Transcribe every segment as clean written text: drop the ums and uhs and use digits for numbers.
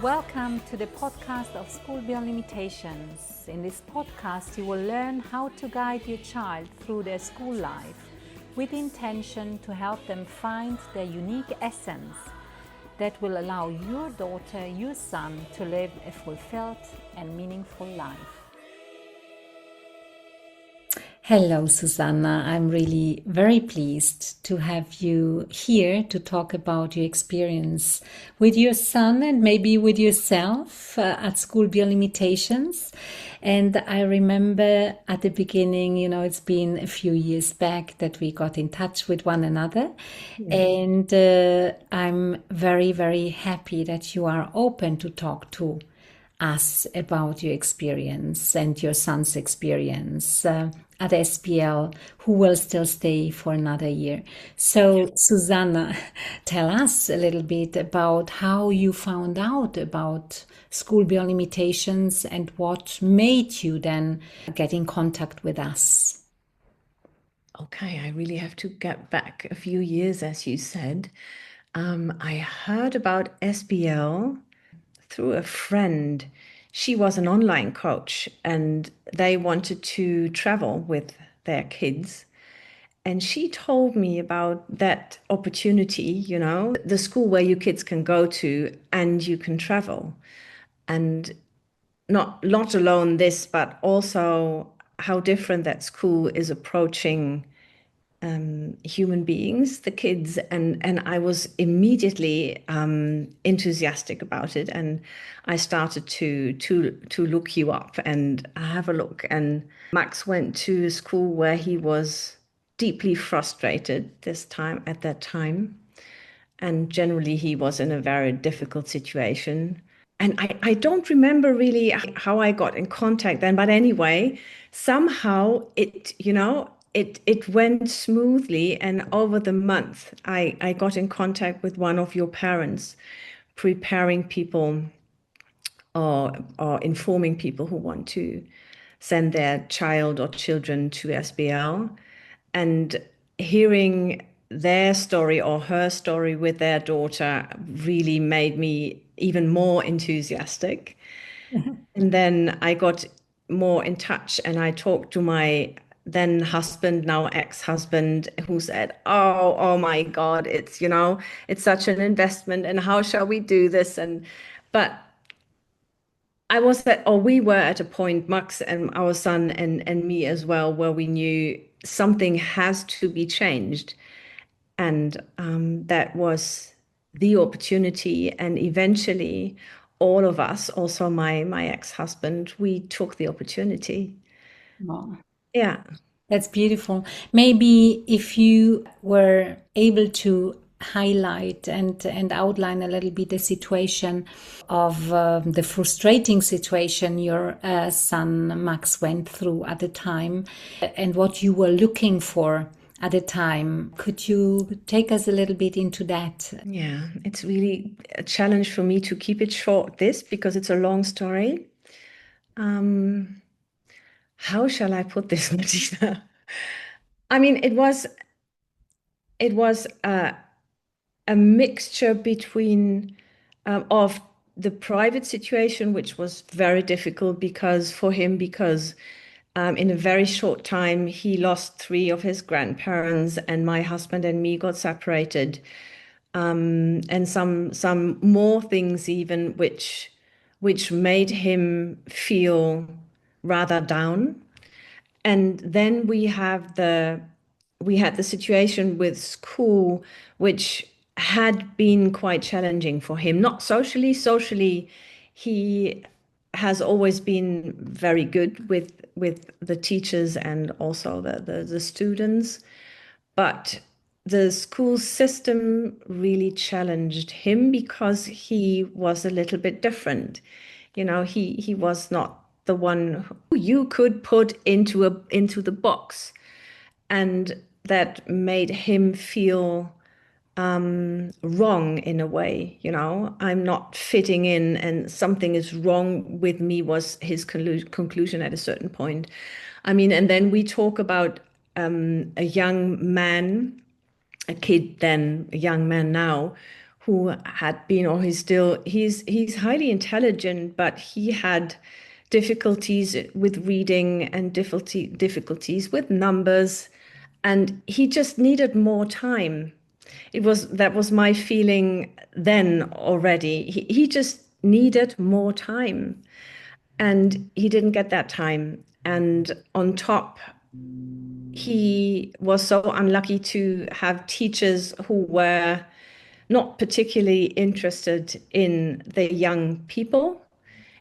Welcome to the podcast of School Beyond Limitations. In this podcast, you will learn how to guide your child through their school life with the intention to help them find their unique essence that will allow your daughter, your son, to live a fulfilled and meaningful life. Hello, Susanna. I'm really very pleased to have you here to talk about your experience with your son and maybe with yourself at School Beyond Limitations. And I remember at the beginning, it's been a few years back that we got in touch with one another. Yeah. And I'm very, very happy that you are open to talk to us about your experience and your son's experience at SBL, who will still stay for another year. So, Susanna, tell us a little bit about how you found out about School Beyond Limitations and what made you then get in contact with us. Okay, I really have to get back a few years, as you said. I heard about SBL through a friend. She was an online coach and they wanted to travel with their kids. And she told me about that opportunity, the school where your kids can go to and you can travel. And not alone this, but also how different that school is approaching human beings, the kids, and I was immediately enthusiastic about it, and I started to look you up and have a look. And Max went to a school where he was deeply frustrated at that time, and generally he was in a very difficult situation. And I don't remember really how I got in contact then, but anyway, somehow it went smoothly, and over the month, I got in contact with one of your parents, preparing people or informing people who want to send their child or children to SBL, and hearing their story or her story with their daughter really made me even more enthusiastic. And then I got more in touch and I talked to my then husband, now ex-husband, who said, oh my God, it's such an investment and how shall we do this? But we were at a point, Max and our son and me as well, where we knew something has to be changed. And that was the opportunity. And eventually all of us, also my ex-husband, we took the opportunity. Wow. Yeah. That's beautiful. Maybe if you were able to highlight and outline a little bit the situation of the frustrating situation your son Max went through at the time and what you were looking for at the time. Could you take us a little bit into that? Yeah, it's really a challenge for me to keep it short, because it's a long story. How shall I put this, Martina? I mean, it was a mixture between of the private situation, which was very difficult for him because in a very short time he lost 3 of his grandparents, and my husband and me got separated, and some more things even which made him feel rather down. And then we had the situation with school, which had been quite challenging for him. Not socially, he has always been very good with the teachers and also the students, but the school system really challenged him because he was a little bit different. He was not the one who you could put into the box, and that made him feel wrong in a way. I'm not fitting in and something is wrong with me, was his conclusion at a certain point. I mean, and then we talk about a young man, a kid then, a young man now, who had been, or he's highly intelligent, but he had difficulties with reading and difficulties with numbers, and he just needed more time. That was my feeling then already. He just needed more time, and he didn't get that time. And on top, he was so unlucky to have teachers who were not particularly interested in the young people,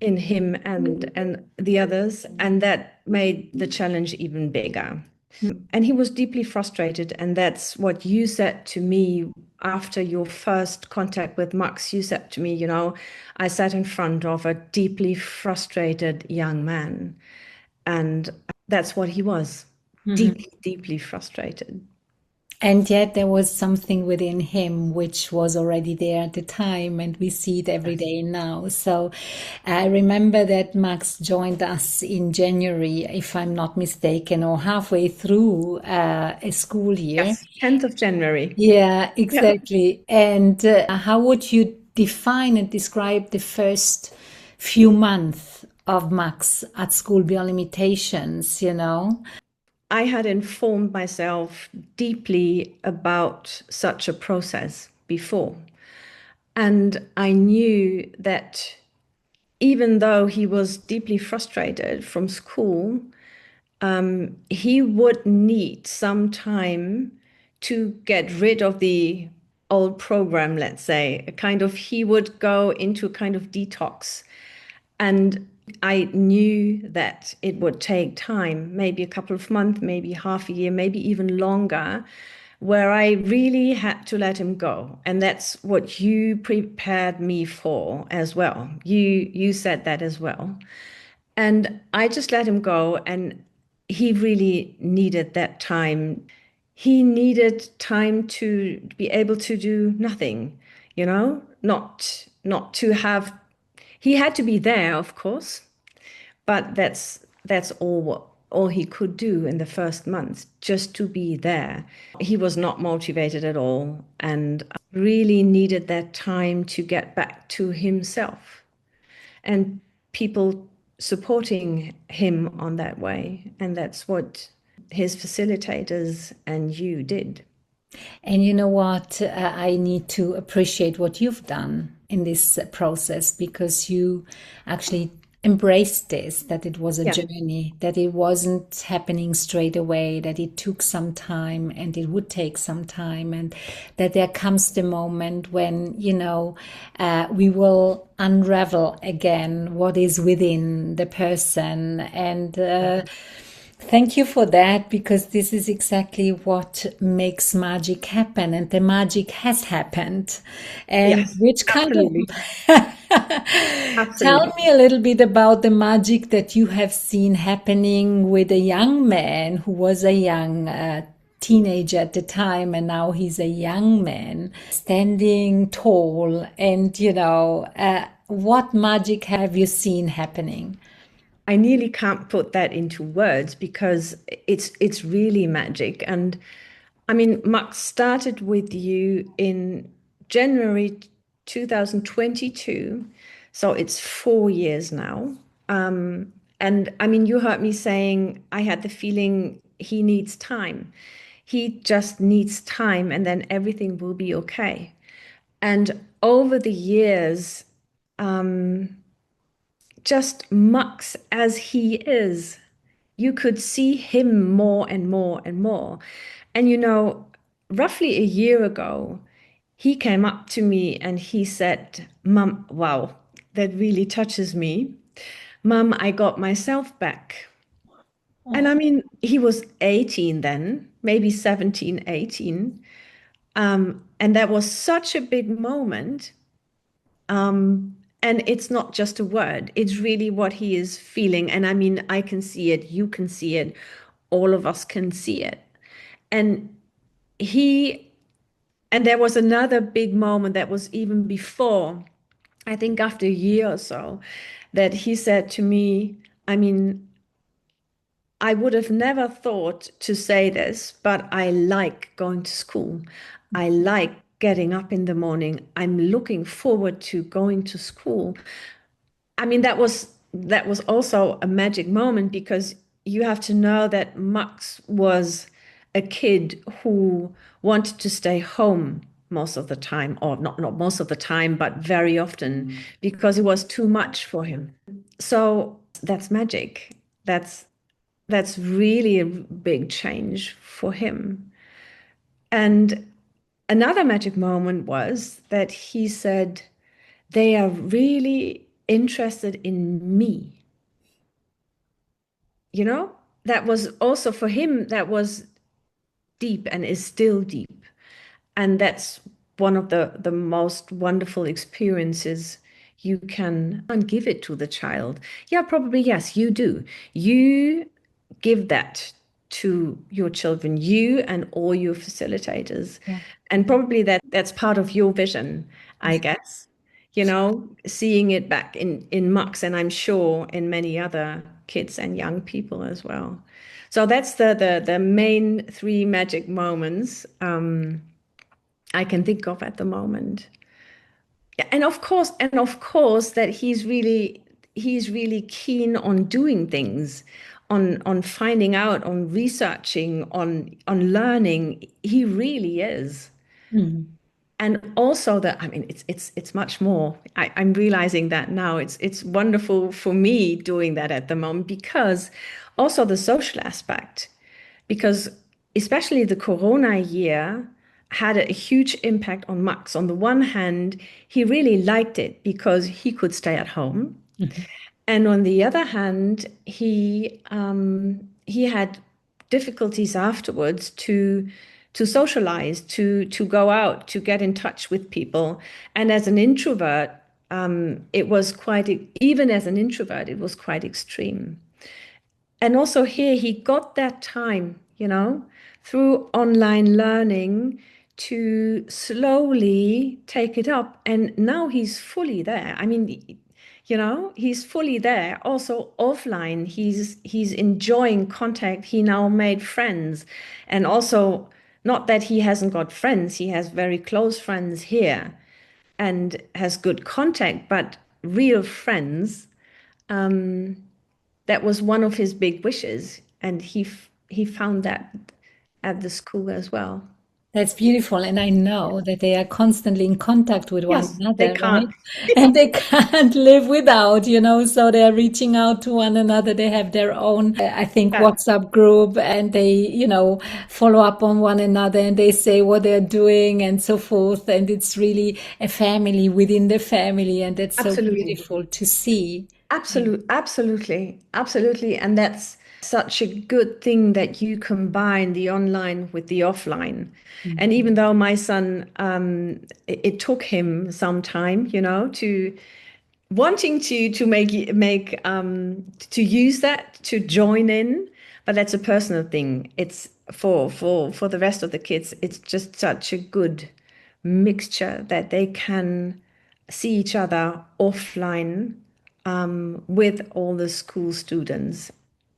in him and the others, and that made the challenge even bigger. And he was deeply frustrated, and that's what you said to me after your first contact with Max. You said to me, I sat in front of a deeply frustrated young man, and that's what he was, deeply, deeply frustrated. And yet there was something within him which was already there at the time, and we see it every Yes. day now. So I remember that Max joined us in January, if I'm not mistaken, or halfway through a school year. Yes, 10th of January. Yeah, Yeah. exactly. And how would you define and describe the first few months of Max at school beyond limitations, you know? I had informed myself deeply about such a process before. And I knew that even though he was deeply frustrated from school, he would need some time to get rid of the old program, let's say. A kind of, he would go into a kind of detox. And I knew that it would take time, maybe a couple of months, maybe half a year, maybe even longer, where I really had to let him go. And that's what you prepared me for as well. You said that as well. And I just let him go, and he really needed that time. He needed time to be able to do nothing, not to have, he had to be there, of course, but that's all he could do in the first months, just to be there. He was not motivated at all, and really needed that time to get back to himself, and people supporting him on that way. And that's what his facilitators and you did. And you know what? I need to appreciate what you've done in this process, because you actually embraced this, that it was a Yeah. journey, that it wasn't happening straight away, that it took some time and it would take some time, and that there comes the moment when, we will unravel again what is within the person. And, thank you for that, because this is exactly what makes magic happen, and the magic has happened. And Yes, which kind of absolutely. tell Absolutely. me a little bit about the magic that you have seen happening with a young man who was a young teenager at the time, and now he's a young man standing tall. And what magic have you seen happening? I nearly can't put that into words because it's really magic. And I mean, Max started with you in January 2022, so it's 4 years now. And I mean, you heard me saying I had the feeling he needs time. He just needs time, and then everything will be okay. And over the years, just Max as he is, you could see him more and more and more. And roughly a year ago, he came up to me and he said, Mum, wow, that really touches me. Mum, I got myself back. And I mean, he was 18 then, maybe 17, 18. And that was such a big moment. And it's not just a word, it's really what he is feeling. And I mean, I can see it, you can see it, all of us can see it. And he, and there was another big moment that was even before, I think after a year or so, that he said to me, I mean, I would have never thought to say this, but I like going to school. I like getting up in the morning. I'm looking forward to going to school. I mean, that was also a magic moment because you have to know that Max was a kid who wanted to stay home most of the time, or not most of the time, but very often because it was too much for him. So that's magic. That's really a big change for him. And another magic moment was that he said, they are really interested in me. You know, that was also for him, that was deep and is still deep. And that's one of the most wonderful experiences you can and give it to the child. Yeah, probably, yes, you do. You give that to your children, you and all your facilitators. Yeah. And probably that's part of your vision, I guess. Seeing it back in Mux, and I'm sure in many other kids and young people as well. So that's the main three magic moments I can think of at the moment. Yeah, and of course that he's really keen on doing things, on finding out, on researching, on learning. He really is. Mm. And also that, I mean, it's much more. I'm realizing that now. It's wonderful for me doing that at the moment because also the social aspect, because especially the Corona year had a huge impact on Max. On the one hand, he really liked it because he could stay at home. Mhm. And on the other hand, he had difficulties afterwards to socialize, to go out, to get in touch with people. And as an introvert, it was quite even as an introvert, it was quite extreme. And also here, he got that time, through online learning to slowly take it up. And now he's fully there. I mean, he's fully there. Also offline, he's enjoying contact. He now made friends. And also, not that he hasn't got friends, he has very close friends here and has good contact, but real friends. That was one of his big wishes, and he found that at the school as well. That's beautiful. And I know that they are constantly in contact with one Yes, they another, right? can't. And they can't live without, so they're reaching out to one another. They have their own, I think, Yeah, WhatsApp group and they, follow up on one another and they say what they're doing and so forth. And it's really a family within the family. And that's so absolutely. beautiful to see. Absolutely. And that's such a good thing that you combine the online with the offline. And even though my son, it took him some time, to wanting to to use that to join in, but that's a personal thing. It's for the rest of the kids, it's just such a good mixture that they can see each other offline, with all the school students,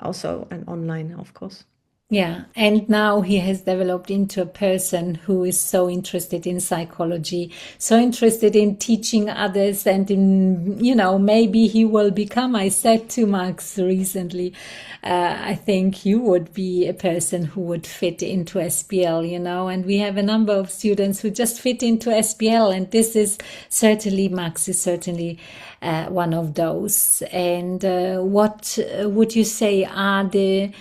also and online, of course. Yeah, and now he has developed into a person who is so interested in psychology, so interested in teaching others, and maybe he will become. I said to Max recently, I think you would be a person who would fit into SPL, and we have a number of students who just fit into SPL, and this is certainly, Max is certainly one of those. And what would you say are the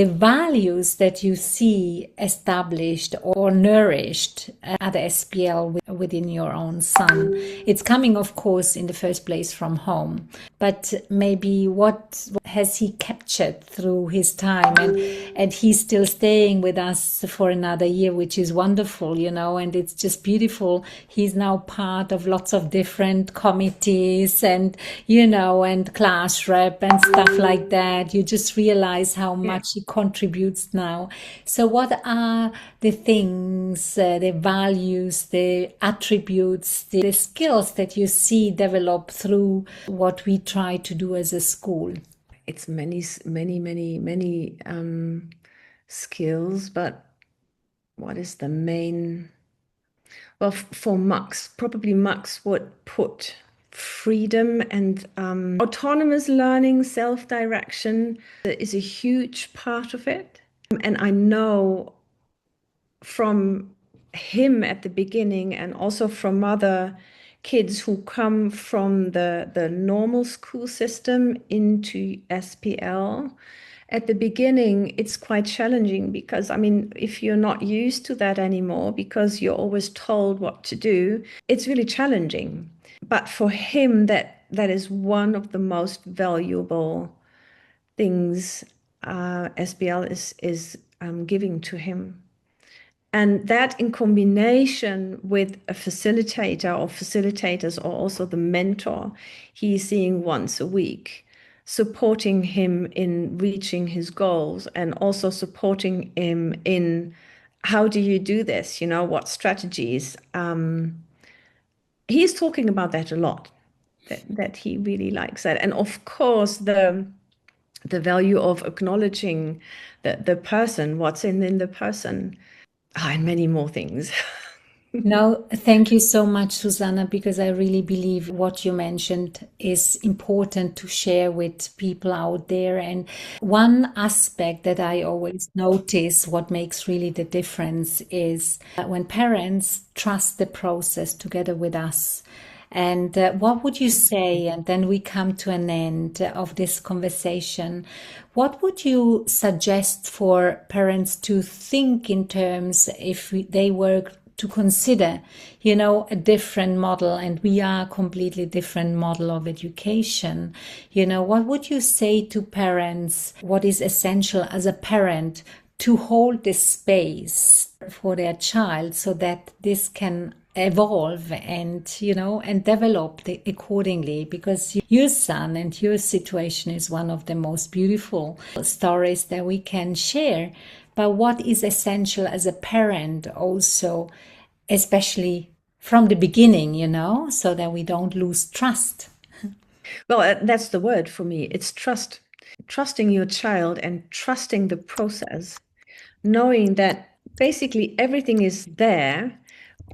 values that you see established or nourished at the SPL within your own son? It's coming, of course, in the first place from home, but maybe what has he captured through his time? And he's still staying with us for another year, which is wonderful, and it's just beautiful. He's now part of lots of different committees and, and class rep and stuff like that. You just realize how Yeah. much he contributes now. So what are the things, the values, the attributes, the skills that you see develop through what we try to do as a school? It's many skills, but what is the main? Well, for Max, probably Max would put freedom and autonomous learning, self-direction is a huge part of it. And I know from him at the beginning and also from other kids who come from the normal school system into SPL. At the beginning, it's quite challenging because, I mean, if you're not used to that anymore, because you're always told what to do, it's really challenging. But for him, that is one of the most valuable things SBL is giving to him. And that in combination with a facilitator or facilitators or also the mentor he's seeing once a week, supporting him in reaching his goals and also supporting him in how do you do this? What strategies? He's talking about that a lot, that he really likes that. And of course, the value of acknowledging the person, what's in the person. And many more things. No, thank you so much, Susanna, because I really believe what you mentioned is important to share with people out there. And one aspect that I always notice what makes really the difference is when parents trust the process together with us. And what would you say? And then we come to an end of this conversation. What would you suggest for parents to think in terms if they were to consider, a different model, and we are a completely different model of education? What would you say to parents? What is essential as a parent to hold this space for their child so that this can evolve and and develop accordingly? Because your son and your situation is one of the most beautiful stories that we can share. But what is essential as a parent also, especially from the beginning, so that we don't lose trust? Well, that's the word for me. It's trust. Trusting your child and trusting the process, knowing that basically everything is there,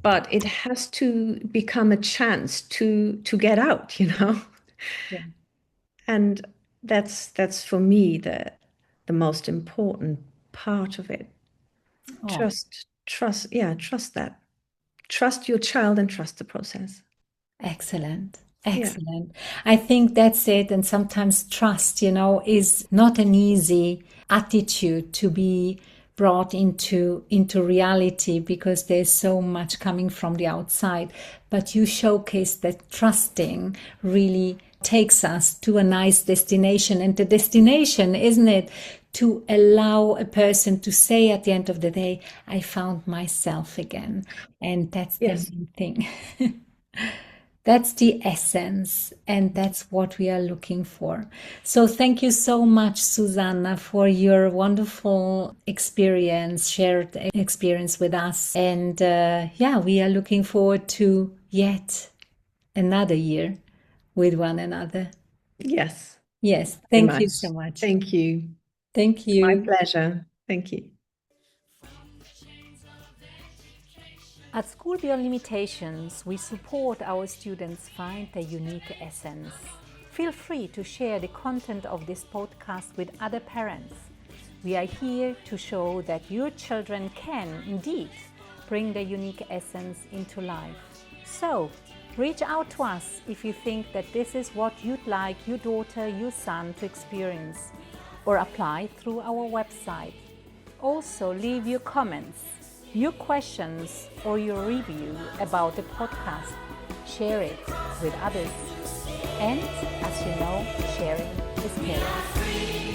but it has to become a chance to get out. Yeah. And that's for me the most important part of it. Oh, Trust, yeah, trust that. Trust your child and trust the process. excellent. Yeah. Excellent. I think that's it. And sometimes trust, is not an easy attitude to be brought into reality because there's so much coming from the outside. But you showcase that trusting really takes us to a nice destination. And the destination, isn't it, to allow a person to say at the end of the day, I found myself again. And that's the Yes. main thing. That's the essence, and that's what we are looking for. So thank you so much, Susanna, for your wonderful experience, shared experience with us. And yeah, we are looking forward to yet another year with one another. Yes. Yes, Very thank you much. so much. Thank you. Thank My you. pleasure. Thank you. At School Beyond Limitations, we support our students find their unique essence. Feel free to share the content of this podcast with other parents. We are here to show that your children can, indeed, bring their unique essence into life. So, reach out to us if you think that this is what you'd like your daughter, your son to experience, or apply through our website. Also, leave your comments, your questions, or your review about the podcast. Share it with others. And as you know, sharing is caring.